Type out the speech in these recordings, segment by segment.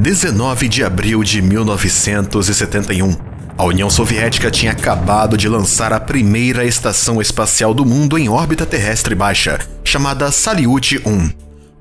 19 de abril de 1971. A União Soviética tinha acabado de lançar a primeira estação espacial do mundo em órbita terrestre baixa, chamada Salyut 1.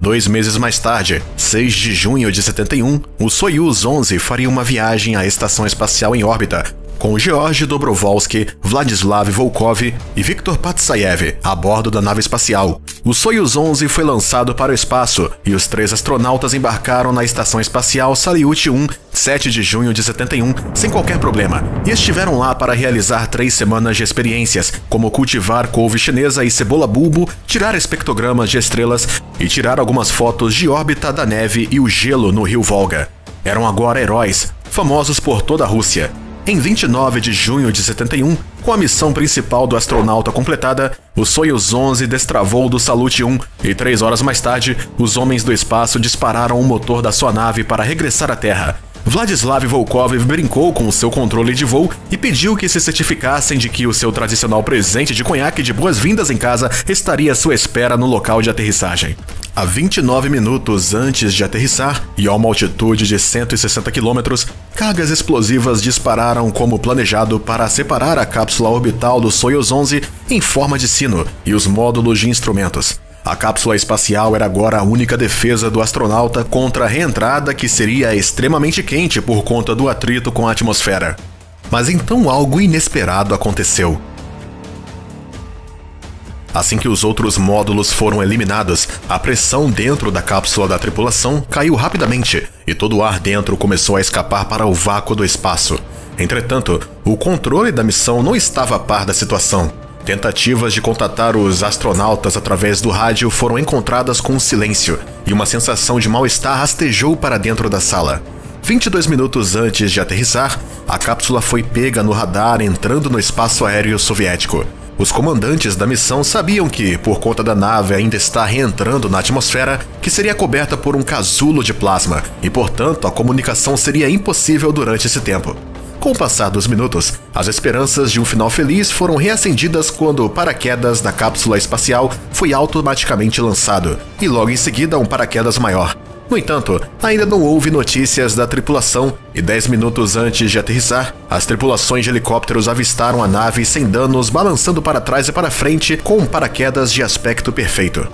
2 meses mais tarde, 6 de junho de 71, o Soyuz 11 faria uma viagem à estação espacial em órbita, com Georgy Dobrovolsky, Vladislav Volkov e Viktor Patsayev a bordo da nave espacial. O Soyuz 11 foi lançado para o espaço e os 3 astronautas embarcaram na estação espacial Salyut 1, 7 de junho de 71, sem qualquer problema, e estiveram lá para realizar 3 semanas de experiências, como cultivar couve chinesa e cebola bulbo, tirar espectrogramas de estrelas e tirar algumas fotos de órbita da neve e o gelo no rio Volga. Eram agora heróis, famosos por toda a Rússia. Em 29 de junho de 71, com a missão principal do astronauta completada, o Soyuz 11 destravou do Salyut 1 e 3 horas mais tarde, os homens do espaço dispararam o motor da sua nave para regressar à Terra. Vladislav Volkov brincou com o seu controle de voo e pediu que se certificassem de que o seu tradicional presente de conhaque de boas-vindas em casa estaria à sua espera no local de aterrissagem. A 29 minutos antes de aterrissar, e a uma altitude de 160 km, cargas explosivas dispararam como planejado para separar a cápsula orbital do Soyuz 11 em forma de sino e os módulos de instrumentos. A cápsula espacial era agora a única defesa do astronauta contra a reentrada, que seria extremamente quente por conta do atrito com a atmosfera. Mas então algo inesperado aconteceu. Assim que os outros módulos foram eliminados, a pressão dentro da cápsula da tripulação caiu rapidamente e todo o ar dentro começou a escapar para o vácuo do espaço. Entretanto, o controle da missão não estava a par da situação. Tentativas de contatar os astronautas através do rádio foram encontradas com silêncio, e uma sensação de mal-estar rastejou para dentro da sala. 22 minutos antes de aterrissar, a cápsula foi pega no radar entrando no espaço aéreo soviético. Os comandantes da missão sabiam que, por conta da nave ainda estar reentrando na atmosfera, que seria coberta por um casulo de plasma, e portanto a comunicação seria impossível durante esse tempo. Com o passar dos minutos, as esperanças de um final feliz foram reacendidas quando o paraquedas da cápsula espacial foi automaticamente lançado, e logo em seguida um paraquedas maior. No entanto, ainda não houve notícias da tripulação, e 10 minutos antes de aterrissar, as tripulações de helicópteros avistaram a nave sem danos, balançando para trás e para frente com um paraquedas de aspecto perfeito.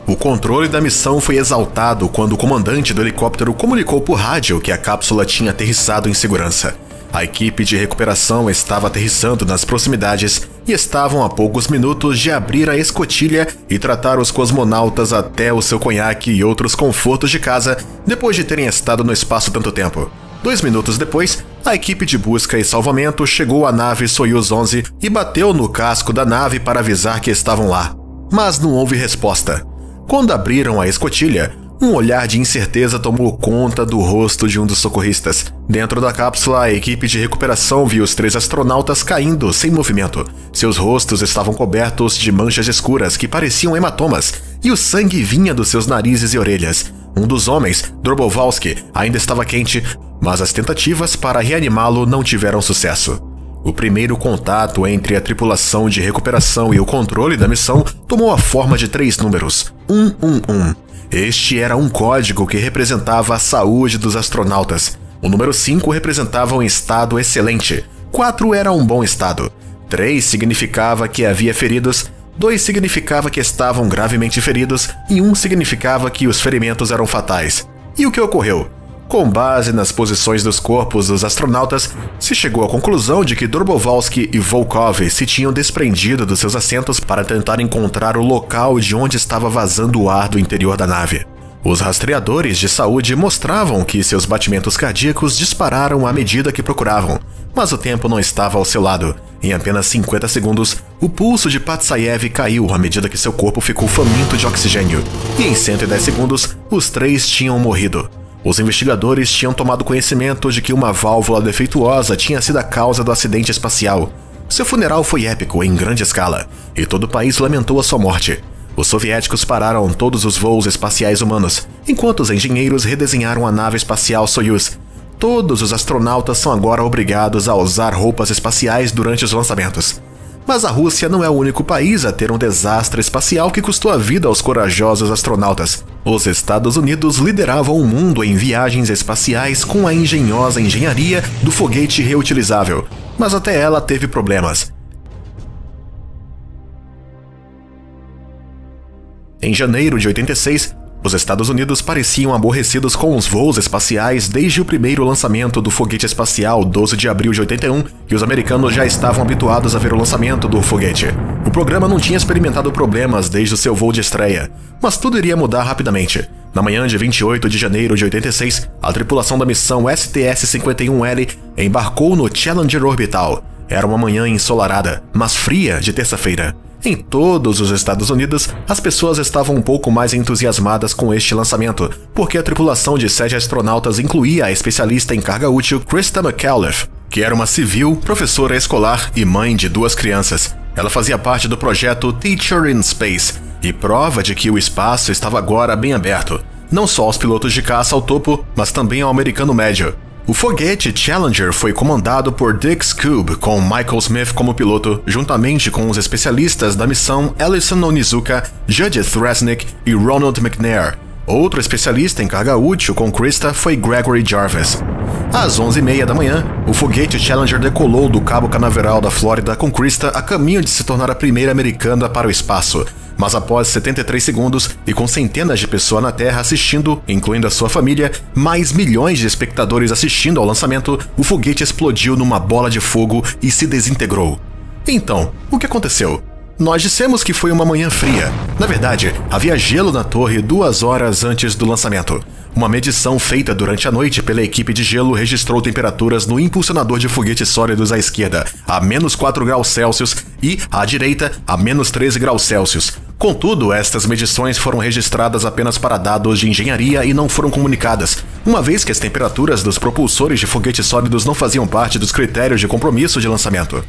O controle da missão foi exaltado quando o comandante do helicóptero comunicou por rádio que a cápsula tinha aterrissado em segurança. A equipe de recuperação estava aterrissando nas proximidades e estavam a poucos minutos de abrir a escotilha e tratar os cosmonautas até o seu conhaque e outros confortos de casa depois de terem estado no espaço tanto tempo. 2 minutos depois, a equipe de busca e salvamento chegou à nave Soyuz 11 e bateu no casco da nave para avisar que estavam lá. Mas não houve resposta. Quando abriram a escotilha, um olhar de incerteza tomou conta do rosto de um dos socorristas. Dentro da cápsula, a equipe de recuperação viu os 3 astronautas caindo sem movimento. Seus rostos estavam cobertos de manchas escuras que pareciam hematomas, e o sangue vinha dos seus narizes e orelhas. Um dos homens, Dobrovolsky, ainda estava quente, mas as tentativas para reanimá-lo não tiveram sucesso. O primeiro contato entre a tripulação de recuperação e o controle da missão tomou a forma de 3 números: 111. Este era um código que representava a saúde dos astronautas. O número 5 representava um estado excelente. 4 era um bom estado. 3 significava que havia feridos. 2 significava que estavam gravemente feridos. E 1 significava que os ferimentos eram fatais. E o que ocorreu? Com base nas posições dos corpos dos astronautas, se chegou à conclusão de que Dobrovolsky e Volkov se tinham desprendido dos seus assentos para tentar encontrar o local de onde estava vazando o ar do interior da nave. Os rastreadores de saúde mostravam que seus batimentos cardíacos dispararam à medida que procuravam, mas o tempo não estava ao seu lado. Em apenas 50 segundos, o pulso de Patsayev caiu à medida que seu corpo ficou faminto de oxigênio, e em 110 segundos, os 3 tinham morrido. Os investigadores tinham tomado conhecimento de que uma válvula defeituosa tinha sido a causa do acidente espacial. Seu funeral foi épico em grande escala, e todo o país lamentou a sua morte. Os soviéticos pararam todos os voos espaciais humanos, enquanto os engenheiros redesenharam a nave espacial Soyuz. Todos os astronautas são agora obrigados a usar roupas espaciais durante os lançamentos. Mas a Rússia não é o único país a ter um desastre espacial que custou a vida aos corajosos astronautas. Os Estados Unidos lideravam o mundo em viagens espaciais com a engenhosa engenharia do foguete reutilizável, mas até ela teve problemas. Em janeiro de 86, os Estados Unidos pareciam aborrecidos com os voos espaciais desde o primeiro lançamento do foguete espacial, 12 de abril de 81, e os americanos já estavam habituados a ver o lançamento do foguete. O programa não tinha experimentado problemas desde o seu voo de estreia, mas tudo iria mudar rapidamente. Na manhã de 28 de janeiro de 86, a tripulação da missão STS-51L embarcou no Challenger orbital. Era uma manhã ensolarada, mas fria de terça-feira. Em todos os Estados Unidos, as pessoas estavam um pouco mais entusiasmadas com este lançamento, porque a tripulação de 7 astronautas incluía a especialista em carga útil Christa McAuliffe, que era uma civil, professora escolar e mãe de 2 crianças. Ela fazia parte do projeto Teacher in Space, e prova de que o espaço estava agora bem aberto, não só aos pilotos de caça ao topo, mas também ao americano médio. O foguete Challenger foi comandado por Dick Scoob, com Michael Smith como piloto, juntamente com os especialistas da missão Ellison Onizuka, Judith Resnick e Ronald McNair. Outro especialista em carga útil com Christa foi Gregory Jarvis. Às 11h30 da manhã, o foguete Challenger decolou do Cabo Canaveral da Flórida com Christa a caminho de se tornar a primeira americana para o espaço. Mas após 73 segundos e com centenas de pessoas na Terra assistindo, incluindo a sua família, mais milhões de espectadores assistindo ao lançamento, o foguete explodiu numa bola de fogo e se desintegrou. Então, o que aconteceu? Nós dissemos que foi uma manhã fria. Na verdade, havia gelo na torre 2 horas antes do lançamento. Uma medição feita durante a noite pela equipe de gelo registrou temperaturas no impulsionador de foguetes sólidos à esquerda a -4 graus Celsius e à direita a -13 graus Celsius. Contudo, estas medições foram registradas apenas para dados de engenharia e não foram comunicadas, uma vez que as temperaturas dos propulsores de foguetes sólidos não faziam parte dos critérios de compromisso de lançamento.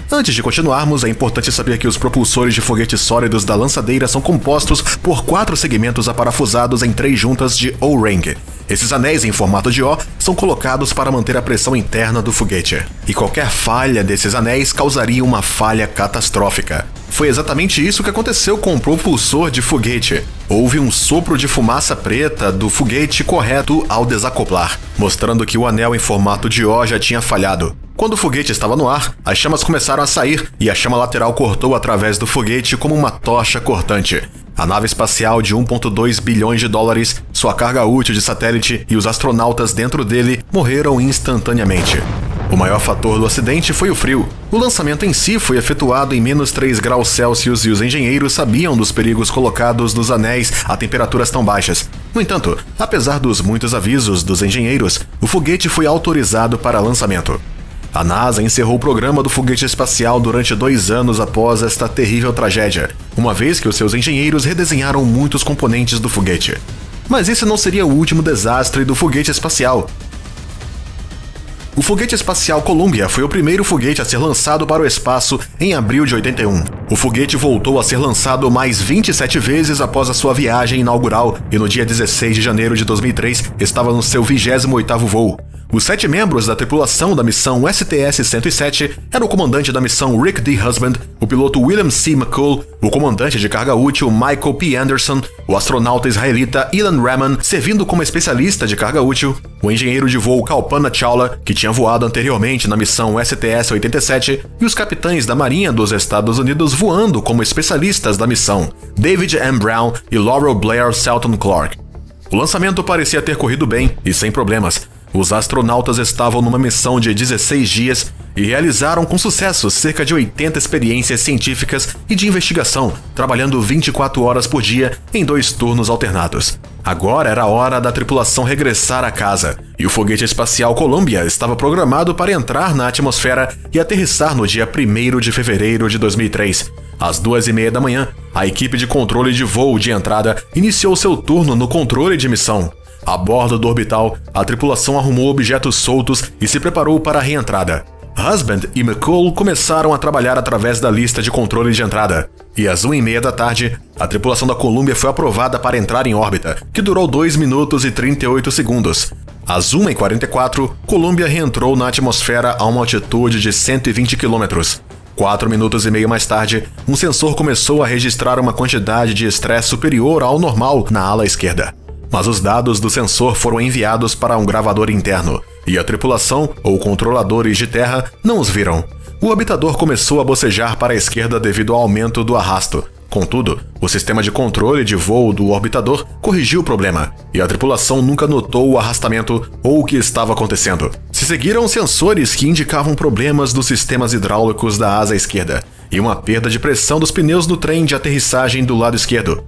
Antes de continuarmos, é importante saber que os propulsores de foguetes sólidos da lançadeira são compostos por 4 segmentos aparafusados em 3 juntas de O-ring. Esses anéis em formato de O são colocados para manter a pressão interna do foguete, e qualquer falha desses anéis causaria uma falha catastrófica. Foi exatamente isso que aconteceu com o propulsor de foguete. Houve um sopro de fumaça preta do foguete correto ao desacoplar, mostrando que o anel em formato de O já tinha falhado. Quando o foguete estava no ar, as chamas começaram a sair e a chama lateral cortou através do foguete como uma tocha cortante. A nave espacial de 1,2 bilhões de dólares, sua carga útil de satélite e os astronautas dentro dele morreram instantaneamente. O maior fator do acidente foi o frio. O lançamento em si foi efetuado em -3 graus Celsius e os engenheiros sabiam dos perigos colocados nos anéis a temperaturas tão baixas. No entanto, apesar dos muitos avisos dos engenheiros, o foguete foi autorizado para lançamento. A NASA encerrou o programa do foguete espacial durante 2 anos após esta terrível tragédia, uma vez que os seus engenheiros redesenharam muitos componentes do foguete. Mas esse não seria o último desastre do foguete espacial. O foguete espacial Columbia foi o primeiro foguete a ser lançado para o espaço em abril de 81. O foguete voltou a ser lançado mais 27 vezes após a sua viagem inaugural e no dia 16 de janeiro de 2003 estava no seu 28º voo. Os 7 membros da tripulação da missão STS-107 eram o comandante da missão Rick D. Husband, o piloto William C. McCool, o comandante de carga útil Michael P. Anderson, o astronauta israelita Ilan Raman, servindo como especialista de carga útil, o engenheiro de voo Kalpana Chawla, que tinha voado anteriormente na missão STS-87, e os capitães da Marinha dos Estados Unidos voando como especialistas da missão, David M. Brown e Laurel Blair Selton Clark. O lançamento parecia ter corrido bem e sem problemas. Os astronautas estavam numa missão de 16 dias e realizaram com sucesso cerca de 80 experiências científicas e de investigação, trabalhando 24 horas por dia em 2 turnos alternados. Agora era a hora da tripulação regressar a casa, e o foguete espacial Columbia estava programado para entrar na atmosfera e aterrissar no dia 1º de fevereiro de 2003. Às 2h30 da manhã, a equipe de controle de voo de entrada iniciou seu turno no controle de missão. A bordo do orbital, a tripulação arrumou objetos soltos e se preparou para a reentrada. Husband e McCool começaram a trabalhar através da lista de controle de entrada, e às 1h30 da tarde, a tripulação da Columbia foi aprovada para entrar em órbita, que durou 2 minutos e 38 segundos. Às 1h44, Columbia reentrou na atmosfera a uma altitude de 120 km. 4 minutos e meio mais tarde, um sensor começou a registrar uma quantidade de estresse superior ao normal na ala esquerda. Mas os dados do sensor foram enviados para um gravador interno, e a tripulação ou controladores de terra não os viram. O orbitador começou a bocejar para a esquerda devido ao aumento do arrasto. Contudo, o sistema de controle de voo do orbitador corrigiu o problema, e a tripulação nunca notou o arrastamento ou o que estava acontecendo. Se seguiram sensores que indicavam problemas dos sistemas hidráulicos da asa esquerda e uma perda de pressão dos pneus do trem de aterrissagem do lado esquerdo.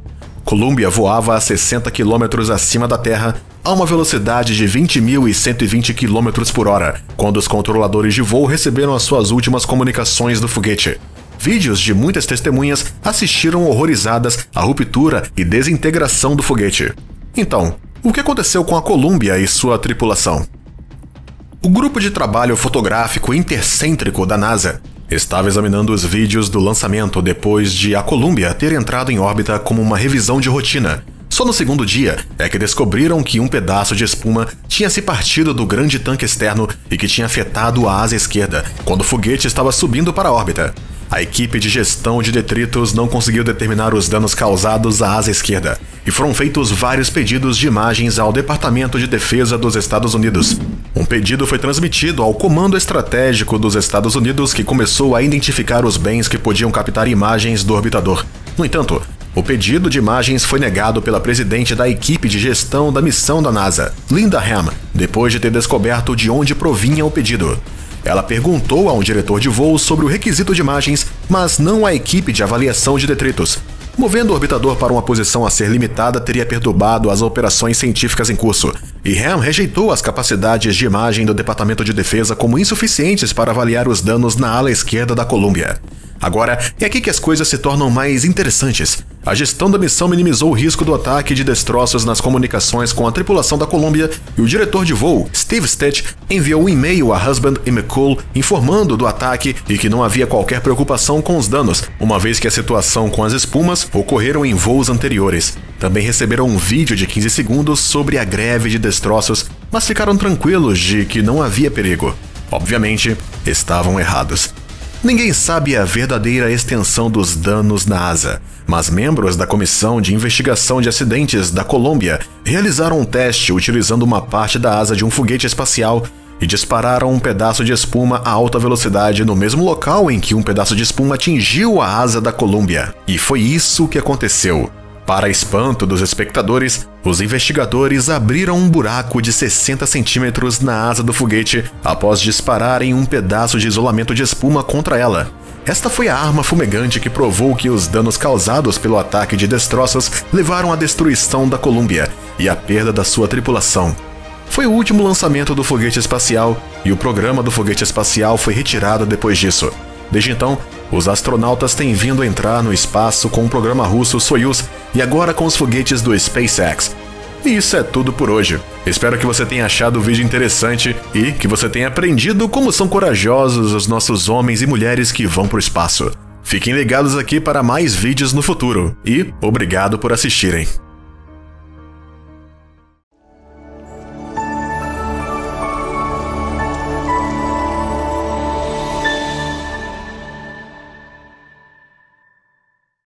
Columbia voava a 60 km acima da Terra a uma velocidade de 20.120 km por hora, quando os controladores de voo receberam as suas últimas comunicações do foguete. Vídeos de muitas testemunhas assistiram horrorizadas à ruptura e desintegração do foguete. Então, o que aconteceu com a Columbia e sua tripulação? O grupo de trabalho fotográfico intercêntrico da NASA estava examinando os vídeos do lançamento depois de a Columbia ter entrado em órbita como uma revisão de rotina. Só no segundo dia é que descobriram que um pedaço de espuma tinha se partido do grande tanque externo e que tinha afetado a asa esquerda quando o foguete estava subindo para a órbita. A equipe de gestão de detritos não conseguiu determinar os danos causados à asa esquerda, e foram feitos vários pedidos de imagens ao Departamento de Defesa dos Estados Unidos. Um pedido foi transmitido ao Comando Estratégico dos Estados Unidos, que começou a identificar os bens que podiam captar imagens do orbitador. No entanto, o pedido de imagens foi negado pela presidente da equipe de gestão da missão da NASA, Linda Ham, depois de ter descoberto de onde provinha o pedido. Ela perguntou a um diretor de voo sobre o requisito de imagens, mas não à equipe de avaliação de detritos. Movendo o orbitador para uma posição a ser limitada teria perturbado as operações científicas em curso, e Ham rejeitou as capacidades de imagem do Departamento de Defesa como insuficientes para avaliar os danos na ala esquerda da Columbia. Agora, é aqui que as coisas se tornam mais interessantes. A gestão da missão minimizou o risco do ataque de destroços nas comunicações com a tripulação da Columbia, e o diretor de voo, Steve Stitch, enviou um e-mail a Husband e McCool informando do ataque e que não havia qualquer preocupação com os danos, uma vez que a situação com as espumas ocorreram em voos anteriores. Também receberam um vídeo de 15 segundos sobre a greve de destroços, mas ficaram tranquilos de que não havia perigo. Obviamente, estavam errados. Ninguém sabe a verdadeira extensão dos danos na asa, mas membros da Comissão de Investigação de Acidentes da Colômbia realizaram um teste utilizando uma parte da asa de um foguete espacial e dispararam um pedaço de espuma a alta velocidade no mesmo local em que um pedaço de espuma atingiu a asa da Columbia. E foi isso que aconteceu. Para espanto dos espectadores, os investigadores abriram um buraco de 60 centímetros na asa do foguete após dispararem um pedaço de isolamento de espuma contra ela. Esta foi a arma fumegante que provou que os danos causados pelo ataque de destroços levaram à destruição da Columbia e à perda da sua tripulação. Foi o último lançamento do foguete espacial e o programa do foguete espacial foi retirado depois disso. Desde então, os astronautas têm vindo a entrar no espaço com o programa russo Soyuz e agora com os foguetes do SpaceX. E isso é tudo por hoje. Espero que você tenha achado o vídeo interessante e que você tenha aprendido como são corajosos os nossos homens e mulheres que vão para o espaço. Fiquem ligados aqui para mais vídeos no futuro e obrigado por assistirem.